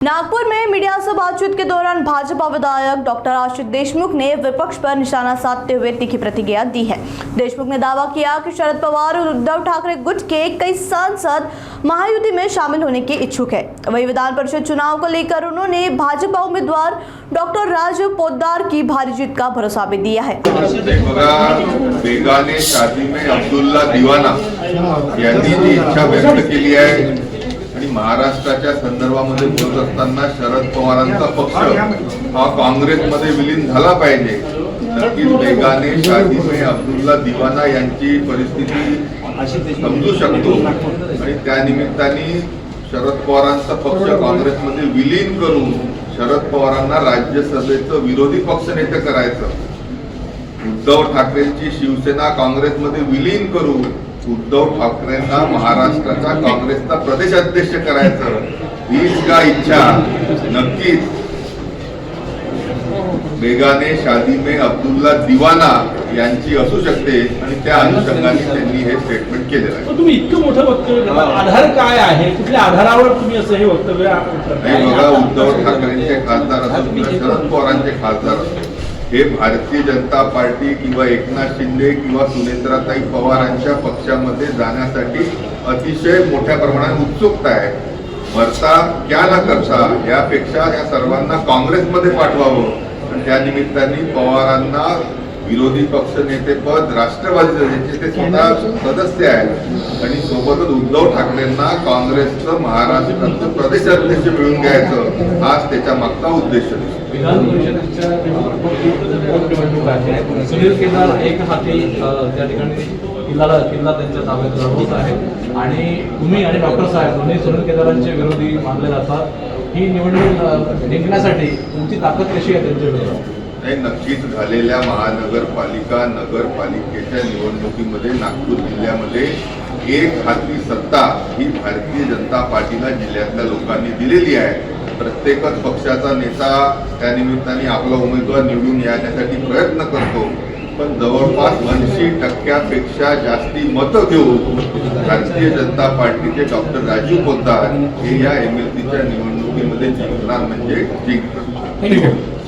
नागपुर में मीडिया से बातचीत के दौरान भाजपा विधायक डॉक्टर आशीष देशमुख ने विपक्ष पर निशाना साधते हुए तीखी प्रतिक्रिया दी है। देशमुख ने दावा किया कि शरद पवार और उद्धव ठाकरे गुट के कई सांसद महायुति में शामिल होने के इच्छुक है। वही विधान परिषद चुनाव को लेकर उन्होंने भाजपा उम्मीदवार डॉक्टर राजू पोद्दार की भारी जीत का भरोसा भी दिया है। बेगाने शादी में अब्दुल्ला दिवाना यांनी जी इच्छा व्यक्त केली आहे आणि महाराष्ट्राच्या संदर्भामध्ये बोलत असताना शरद पवारांचा पक्ष हा काँग्रेसमध्ये विलीन झाला पाहिजे। नक्कीच बेगाने शादी में अब्दुल्ला दिवाना यांची परिस्थिती समजू शकतो आणि त्या निमित्ताने शरद पवारांचा पक्ष काँग्रेसमध्ये विलीन करून शरद पवारांना राज्यसभेचं विरोधी पक्षनेते करायचं, उद्धव ठाकरेंची शिवसेना काँग्रेसमध्ये विलीन करून उद्धव ठाकरेंना महाराष्ट्राचा काँग्रेसचा प्रदेशाध्यक्ष करायचं, हीच का इच्छा नक्कीच बेगाने शादी में अब्दुल्ला दिवाना यांची असू शकते आणि त्या अनुषंगाने त्यांनी हे स्टेटमेंट केलेलं आहे। तुम्ही इतकं मोठं वक्तव्य करता, आधार काय आहे, कुठल्या आधारावर तुम्ही असं हे वक्तव्य नाही बघा, उद्धव ठाकरेंचे खासदार असो किंवा शरद पवारांचे खासदार असो, हे भारतीय जनता पार्टी किंवा एकनाथ शिंदे किंवा सुनेत्राताई पवारांच्या पक्षामध्ये जाण्यासाठी अतिशय मोठ्या प्रमाणात उत्सुकता आहे। मरता क्या ना करता यापेक्षा या सर्वांना काँग्रेसमध्ये पाठवावं आणि त्या निमित्ताने पवारांना विरोधी पक्षनेतेपद राष्ट्रवादीचे ज्याचे ते स्वतः सदस्य आहेत आणि सोबतच उद्धव ठाकरेंना काँग्रेसचं महाराष्ट्राचं प्रदेशाध्यक्ष मिळून घ्यायचं, हाच त्याच्या मागचा उद्देश आहे। विधान परिषदेच्या निवडणूक आहे, सुनील केदार एक हाती त्या ठिकाणी किल्ला त्यांच्या ताब्यात लढवत आहे आणि तुम्ही आणि डॉक्टर साहेब दोन्ही सुनील केदारांचे विरोधी मानले जातात। ही निवडणूक जिंकण्यासाठी तुमची ताकद कशी आहे त्यांच्या विरोधात? नाही, नक्कीच झालेल्या महानगरपालिका नगरपालिकेच्या निवडणुकीमध्ये नागपूर जिल्ह्यामध्ये एक हाती सत्ता ही भारतीय जनता पार्टीला जिल्ह्यातल्या लोकांनी दिलेली आहे। प्रत्येकच पक्षाचा नेता त्या निमित्ताने आपला उमेदवार निवडून येण्यासाठी प्रयत्न करतो, पण जवळपास 80% जास्ती मतं घेऊन भारतीय जनता पार्टीचे डॉक्टर राजू पोद्दार हे या MLCच्या निवडणुकीमध्ये जिंकणार म्हणजे जिंकणार।